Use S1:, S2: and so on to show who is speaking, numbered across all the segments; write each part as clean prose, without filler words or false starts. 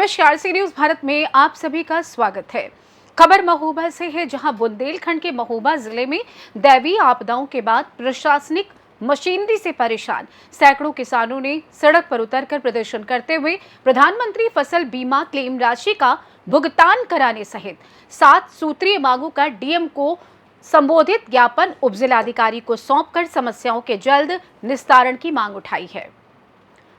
S1: नमस्कार, सी न्यूज भारत में आप सभी का स्वागत है। खबर महोबा से है, जहां बुंदेलखंड के महोबा जिले में दैवीय आपदाओं के बाद प्रशासनिक मशीनरी से परेशान सैकड़ों किसानों ने सड़क पर उतरकर प्रदर्शन करते हुए प्रधानमंत्री फसल बीमा क्लेम राशि का भुगतान कराने सहित 7 सूत्रीय मांगों का डीएम को संबोधित ज्ञापन उपजिलाधिकारी को सौंपकर समस्याओं के जल्द निस्तारण की मांग उठाई है।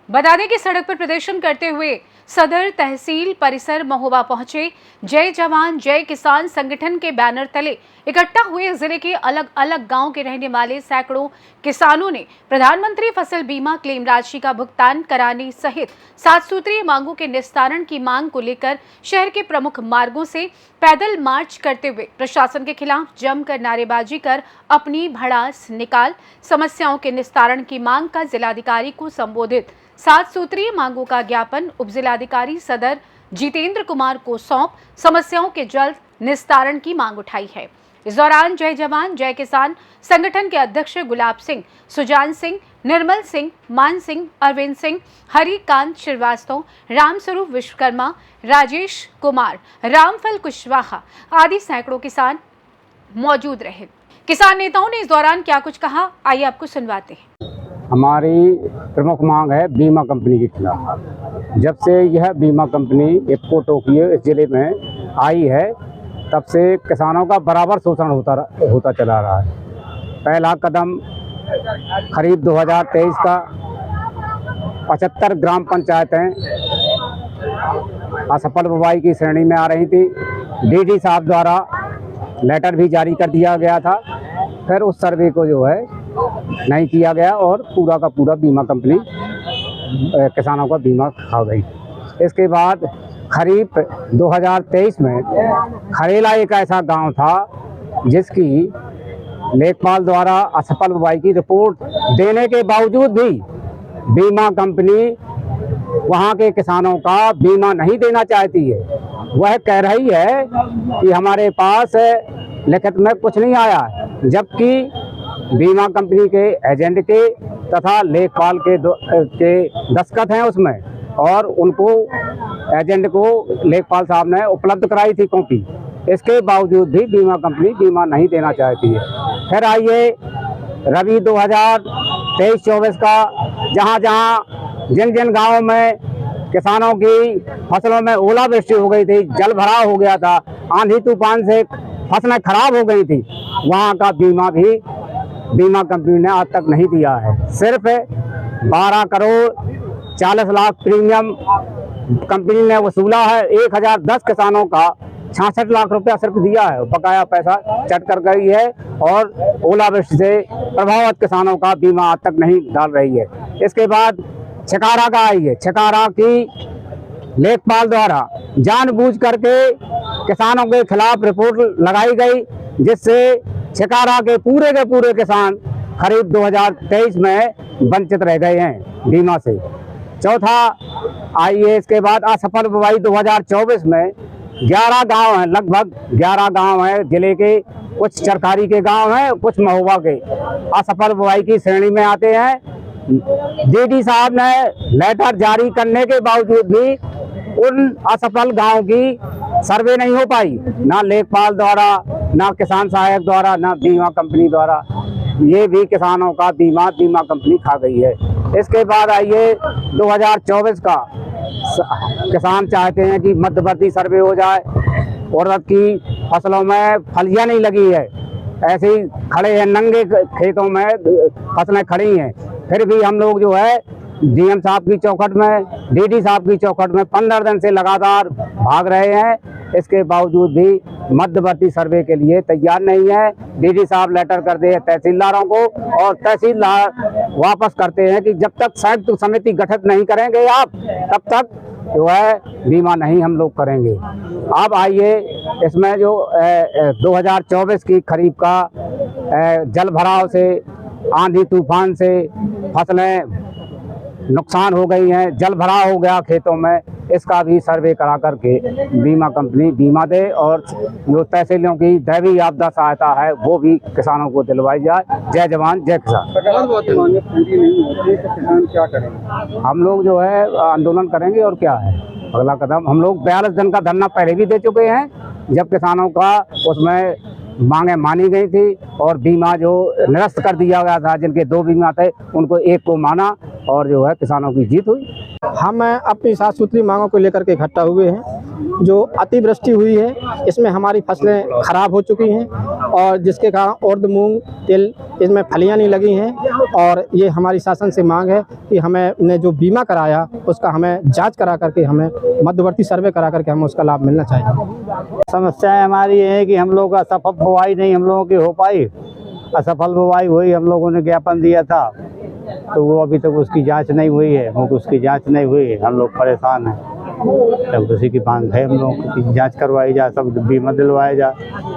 S1: बता दें कि सड़क पर प्रदर्शन करते हुए सदर तहसील परिसर महोबा पहुंचे जय जवान जय किसान संगठन के बैनर तले इकट्ठा हुए जिले के अलग अलग गांव के रहने वाले सैकड़ों किसानों ने प्रधानमंत्री फसल बीमा क्लेम राशि का भुगतान कराने सहित 7 सूत्रीय मांगों के निस्तारण की मांग को लेकर शहर के प्रमुख मार्गों से पैदल मार्च करते हुए प्रशासन के खिलाफ जमकर नारेबाजी कर अपनी भड़ास निकाल समस्याओं के निस्तारण की मांग का जिलाधिकारी को संबोधित 7 सूत्रीय मांगों का ज्ञापन उपजिलाधिकारी सदर जितेंद्र कुमार को सौंप समस्याओं के जल्द निस्तारण की मांग उठाई है। इस दौरान जय जवान जय किसान संगठन के अध्यक्ष गुलाब सिंह, सुजान सिंह, निर्मल सिंह, मान सिंह, अरविंद सिंह, हरिकांत श्रीवास्तव, रामस्वरूप विश्वकर्मा, राजेश कुमार, रामफल कुशवाहा आदि सैकड़ों किसान मौजूद रहे। किसान नेताओं ने इस दौरान क्या कुछ कहा, आइए आपको सुनवाते हैं।
S2: हमारी प्रमुख मांग है बीमा कंपनी के खिलाफ। जब से यह बीमा कंपनी इफ्को टोक्यो इस जिले में आई है, तब से किसानों का बराबर शोषण होता चला रहा है। पहला कदम खरीफ 2023 का 75 ग्राम पंचायतें असफल बुवाई की श्रेणी में आ रही थी। डीडी साहब द्वारा लेटर भी जारी कर दिया गया था, फिर उस सर्वे को जो है नहीं किया गया और पूरा का पूरा बीमा कंपनी किसानों का बीमा खा गई। इसके बाद खरीफ 2023 में खरेला एक ऐसा गांव था जिसकी लेखपाल द्वारा असफल बुवाई की रिपोर्ट देने के बावजूद भी बीमा कंपनी वहां के किसानों का बीमा नहीं देना चाहती है। वह कह रही है कि हमारे पास लिखित में कुछ नहीं आया, जबकि बीमा कंपनी के एजेंट के तथा लेखपाल के दस्तखत हैं उसमें, और उनको एजेंट को लेखपाल साहब ने उपलब्ध कराई थी कॉपी। इसके बावजूद भी बीमा कंपनी बीमा नहीं देना चाहती है। फिर आइए रबी 2023-24 का, जिन जिन गाँवों में किसानों की फसलों में ओलावृष्टि हो गई थी, जल भराव हो गया था, आंधी तूफान से फसलें खराब हो गई थी, वहाँ का बीमा भी बीमा कंपनी ने आज तक नहीं दिया है। सिर्फ 12 करोड़ 40 लाख प्रीमियम कंपनी ने वसूला है। 1010 किसानों का 66 लाख रुपया सिर्फ दिया है, बकाया पैसा चट कर गई है और ओलावृष्टि से प्रभावित किसानों का बीमा आज तक नहीं डाल रही है। इसके बाद छिकारा का आई है। छिकारा की लेखपाल द्वारा जानबूझ करके किसानों के खिलाफ रिपोर्ट लगाई गई, जिससे छिकारा के पूरे किसान खरीफ 2023 में वंचित रह गए हैं बीमा से। चौथा आइए इसके बाद असफल बुवाई 2024 में 11 गांव हैं, लगभग 11 गांव हैं जिले के, कुछ चरकारी के गांव हैं, कुछ महोबा के असफल बुवाई की श्रेणी में आते हैं। डीडी साहब ने लेटर जारी करने के बावजूद भी उन असफल गांव की सर्वे नहीं हो पाई, ना लेखपाल द्वारा, ना किसान सहायक द्वारा, ना बीमा कंपनी द्वारा। ये भी किसानों का बीमा कंपनी खा गई है। इसके बाद आइए 2024 का किसान चाहते हैं कि मध्यवर्ती सर्वे हो जाए। उड़द की फसलों में फलियां नहीं लगी है, ऐसे ही खड़े हैं, नंगे खेतों में फसलें खड़ी हैं। फिर भी हम लोग जो है डीएम साहब की चौखट में, डीडी साहब की चौखट में 15 दिन से लगातार भाग रहे हैं। इसके बावजूद भी मध्यवर्ती सर्वे के लिए तैयार नहीं है। डीडी साहब लेटर कर दे तहसीलदारों को, और तहसीलदार वापस करते हैं कि जब तक संयुक्त समिति गठित नहीं करेंगे आप, तब तक जो है बीमा नहीं हम लोग करेंगे। अब आइए इसमें जो 2024 की खरीफ का जल भराव से, आंधी तूफान से फसलें नुकसान हो गई हैं, जल भराव हो गया खेतों में, इसका भी सर्वे करा करके बीमा कंपनी बीमा दे, और जो तहसीलों की दैवीय आपदा सहायता है वो भी किसानों को दिलवाई जाए। जय जवान जय किसान।
S3: पूरी नहीं होती तो किसान क्या करेंगे?
S2: हम लोग जो है आंदोलन करेंगे और क्या है। अगला कदम हम लोग 42 दिन का धरना पहले भी दे चुके हैं, जब किसानों का उसमें मांगे मानी गई थी और बीमा जो निरस्त कर दिया गया था, जिनके 2 बीमा थे उनको एक को माना और जो है किसानों की जीत हुई।
S3: हम अपनी 7 सूत्री मांगों को लेकर के इकट्ठा हुए हैं। जो अतिवृष्टि हुई है इसमें हमारी फसलें खराब हो चुकी हैं और जिसके कारण उर्द, मूंग, तिल इसमें फलियां नहीं लगी हैं और ये हमारी शासन से मांग है कि हमें ने जो बीमा कराया उसका हमें जांच करा करके, हमें मध्यवर्ती सर्वे करा करके हमें उसका लाभ मिलना चाहिए।
S2: समस्या हमारी ये है कि हम लोग का सफल बुवाई नहीं हम लोगों की हो पाई। असफल बुवाई हुई, हम लोगों ने ज्ञापन दिया था तो वो अभी तक उसकी जांच नहीं हुई है, उसकी जांच नहीं हुई है, हम लोग परेशान हैं। तब उसी की मांग है हम लोगों की जांच करवाई जाए, सब बीमा दिलवाया जाए,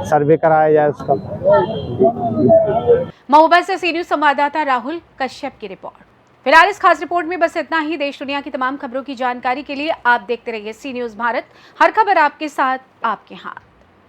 S2: सर्वे कराया जाए उसका।
S1: महोबा से सी न्यूज़ संवाददाता राहुल कश्यप की रिपोर्ट। फिलहाल इस खास रिपोर्ट में बस इतना ही। देश दुनिया की तमाम खबरों की जानकारी के लिए आप देखते रहिए सी न्यूज़ भारत। हर खबर आपके साथ, आपके हाथ।